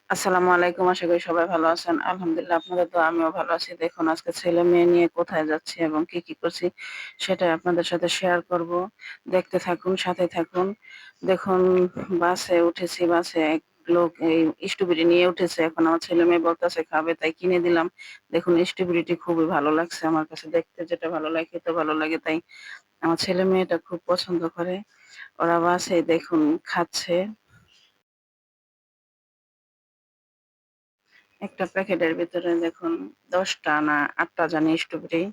আসসালামু আলাইকুম। আশা করি সবাই ভালো আছেন। আলহামদুলিল্লাহ আপনাদের দোয়ায় আমিও ভালো আছি। দেখুন আজকে ছেলে-মেয়ে নিয়ে কোথায় যাচ্ছি এবং কি করছি সেটাই আপনাদের সাথে শেয়ার করব। দেখতে থাকুন, সাথে থাকুন। দেখুন বাসে উঠেছি, বাসে এক লোক এই স্ট্রবেরি নিয়ে উঠেছে। এখন আমার ছেলে-মেয়ে বলতেছে খাবে তাই কিনে দিলাম। দেখুন স্ট্রবেরিটি খুবই ভালো লাগছে আমার কাছে দেখতে যেটা ভালো লাগে খেতে ভালো লাগে তাই আমার ছেলে-মেয়ে এটা খুব পছন্দ করে। ওরা বাসে দেখুন খাচ্ছে। একটা প্যাকেটের ভিতরে দেখুন ১০ টা না ৮ টা জানি স্ট্রবেরি।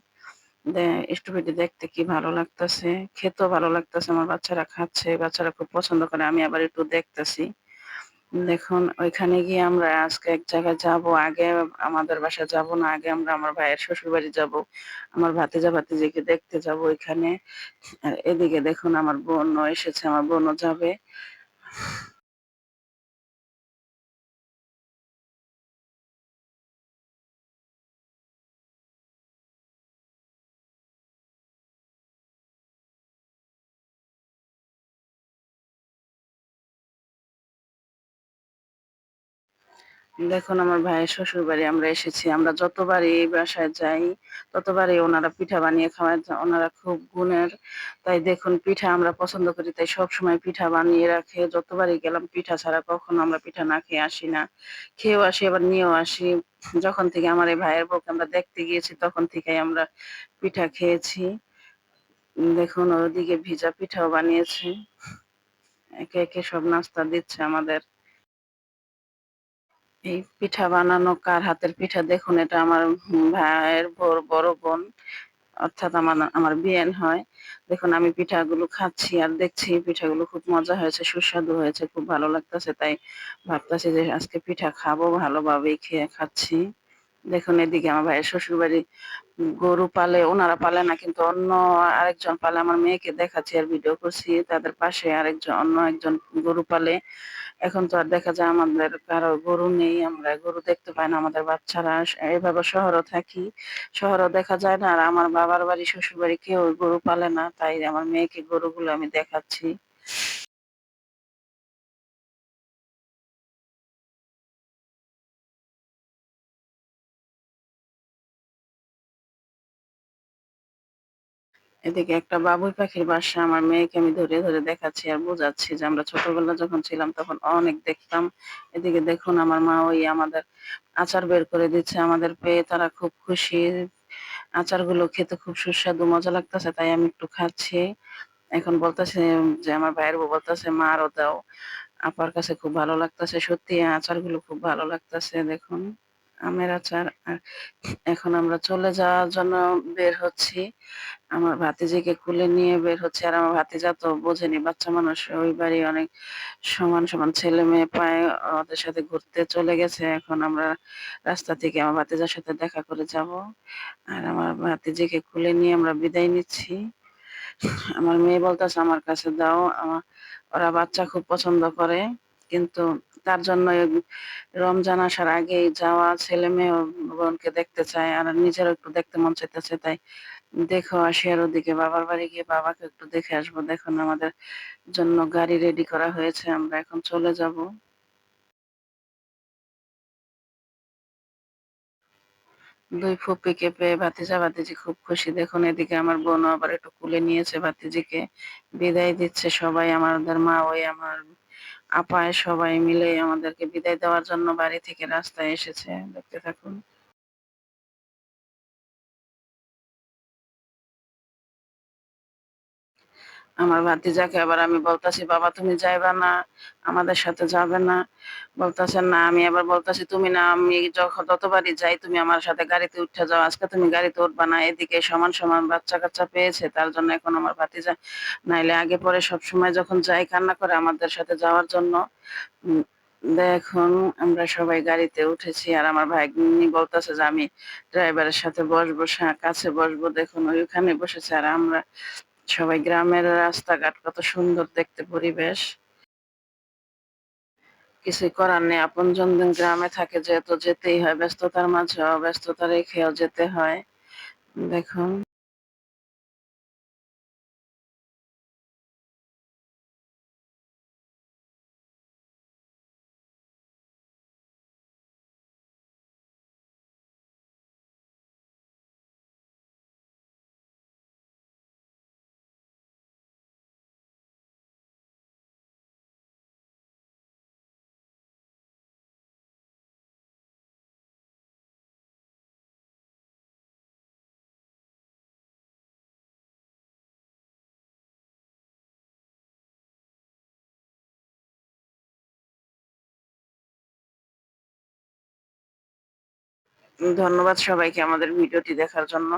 দে স্ট্রবেরি দেখতে কি ভালো লাগতাছে, খেতেও ভালো লাগতাছে। আমার বাচ্চারা খাচ্ছে, বাচ্চারা খুব পছন্দ করে। আমি আবার একটু দেখতেছি। দেখুন ওইখানে গিয়ে আমরা আজকে এক জায়গায় যাবো। আগে আমাদের বাসায় যাবো না। আগে আমরা আমার ভাইয়ের শ্বশুরবাড়ি যাবো। আমার ভাতিজা-ভাতিজিকে দেখতে যাবো ওইখানে। আর এদিকে দেখুন আমার বোনও এসেছে, আমার বোনও যাবে। দেখুন আমার ভাইয়ের শ্বশুরবাড়ি আমরা এসেছি। আমরা যতবারই এই বাসায় যাই, ততবারই ওনারা পিঠা বানিয়ে খাওয়ায়। ওনারা খুব গুণের। তাই দেখুন পিঠা আমরা পছন্দ করি তাই সবসময় পিঠা বানিয়ে রাখে। যতবারই গেলাম পিঠা ছাড়া কখনো আমরা পিঠা না খেয়ে আসি না। খেয়েও আসি আবার নিয়েও আসি। যখন থেকে আমার এই ভাইয়ের বউকে আমরা দেখতে গিয়েছি তখন থেকেই আমরা পিঠা খেয়েছি। দেখুন ওদিকে ভিজা পিঠাও বানিয়েছে। একে সব নাস্তা দিচ্ছে আমাদের। এই পিঠা বানানো কার হাতের পিঠা দেখুন এটা আমার ভাইয়ের বড় বোন অর্থাৎ আমার বিয়েন হয়। দেখুন আমি পিঠাগুলো খাচ্ছি আর দেখছি পিঠাগুলো খুব মজা হয়েছে, সুস্বাদু হয়েছে, খুব ভালো লাগতেছে। তাই ভাবতেছি যে আজকে পিঠা খাবো, ভালোভাবেই খেয়ে খাচ্ছি। দেখুন এদিকে আমার ভাইয়ের শ্বশুরবাড়ি গরু পালে, উনারা পালে না কিন্তু অন্য আরেকজন পালে। আমার মেয়েকে দেখাচ্ছি আর ভিডিও করছি। তাদের পাশে অন্য একজন গরু পালে। এখন তো আর দেখা যায় আমাদের কারো গরু নেই। আমরা গরু দেখতে পাই না। আমাদের বাচ্চারা এভাবে শহরেও থাকি। শহরেও দেখা যায় না। আর আমার বাবার বাড়ি, শ্বশুরবাড়ি কেউ গরু পালে না। তাই আমার মেয়েকে গরুগুলো আমি দেখাচ্ছি। এদিকে একটা বাবুই পাখির বাসা আমার মেয়েকে আমি ধরে দেখাচ্ছি আর বোঝাচ্ছি যে আমরা ছোটবেলায় যখন ছিলাম তখন অনেক দেখতাম। এদিকে দেখুন আমার মা ওই আমাদের আচার বের করে দিচ্ছে। আমাদের পেয়ে তারা খুব খুশি। আচারগুলো খেতে খুব সুস্বাদু মজা লাগতেছে তাই আমি একটু খাচ্ছি। এখন বলতেছে যে আমার ভাইয়ের বউ বলতেছে, "মা আরো দাও।" আপার কাছে খুব ভালো লাগতেছে। সত্যি আচারগুলো খুব ভালো লাগতেছে দেখুন। আমের আচার। আর এখন আমরা চলে যাওয়ার জন্য বের হচ্ছি। আমার ভাতিজিকে কোলে নিয়ে বের হচ্ছি। আর আমার ভাতিজা তো বোঝেনি বাচ্চা মানুষ ওই বাড়ি অনেক সমান ছেলে-মেয়ে পায়। ওদের সাথে ঘুরতে চলে গেছে। এখন আমরা রাস্তা থেকে আমার ভাতিজার সাথে দেখা করে যাবো। আর আমার ভাতিজিকে কোলে নিয়ে আমরা বিদায় নিচ্ছি। আমার মেয়ে বলতেছে আমার কাছে দাও। ওরা বাচ্চা খুব পছন্দ করে। কিন্তু তার জন্য রমজান আসার আগেই যাওয়া ছেলে-মেয়ে বোনকে দেখতে চায়। আর নিজেরও একটু দেখতে মন চাইতেছে। তাই দেখেও আসি আর ওদিকে বাবার বাড়ি গিয়ে বাবাকে একটু দেখে আসবো। দেখুন আমাদের জন্য গাড়ি রেডি করা হয়েছে। আমরা এখন চলে যাবো। ২ ফুপ্পিকে পেয়ে ভাতিজা-ভাতিজি খুব খুশি। দেখুন এদিকে আমার বোনও আবার একটু কোলে নিয়েছে ভাতিজিকে। বিদায় দিচ্ছে সবাই। আমাদের মা ওই আমার আপায় সবাই মিলে আমাদেরকে বিদায় দেওয়ার জন্য বাড়ি থেকে রাস্তায় এসেছে। দেখতে থাকুন। আমার ভাতিজাকে আবার আমি বলতাছি, "বাবা তুমি যাইবা না? আমাদের সাথে যাবে না?" বলতাছে, "না।" আমি আবার বলতাছি, "তুমি না আমি যতবারই যাই তুমি আমার সাথে গাড়িতে উইঠা যাও। আজকে তুমি গাড়িতে উঠবা না।" এদিকে সমান বাচ্চা-কাচ্চা পেয়েছে। তার জন্য এখন আমার ভাতিজা নাইলে আগে পরে সবসময় যখন যাই কান্না করে আমাদের সাথে যাওয়ার জন্য। উম দেখুন আমরা সবাই গাড়িতে উঠেছি। আর আমার ভাগ্নি বলতেছে যে, "আমি ড্রাইভারের সাথে বসবো, কাছে বসবো।" দেখুন ওইখানে বসেছে। আর আমরা সবাই গ্রামের রাস্তাঘাট কত সুন্দর দেখতে পরিবেশ। কিছুই করার নেই। আপনজন গ্রামে থাকে যেহেতু যেতেই হয়। ব্যস্ততার মাঝেও ব্যস্ততা রেখেও যেতে হয়। দেখুন ধন্যবাদ সবাইকে আমাদের ভিডিওটি দেখার জন্য।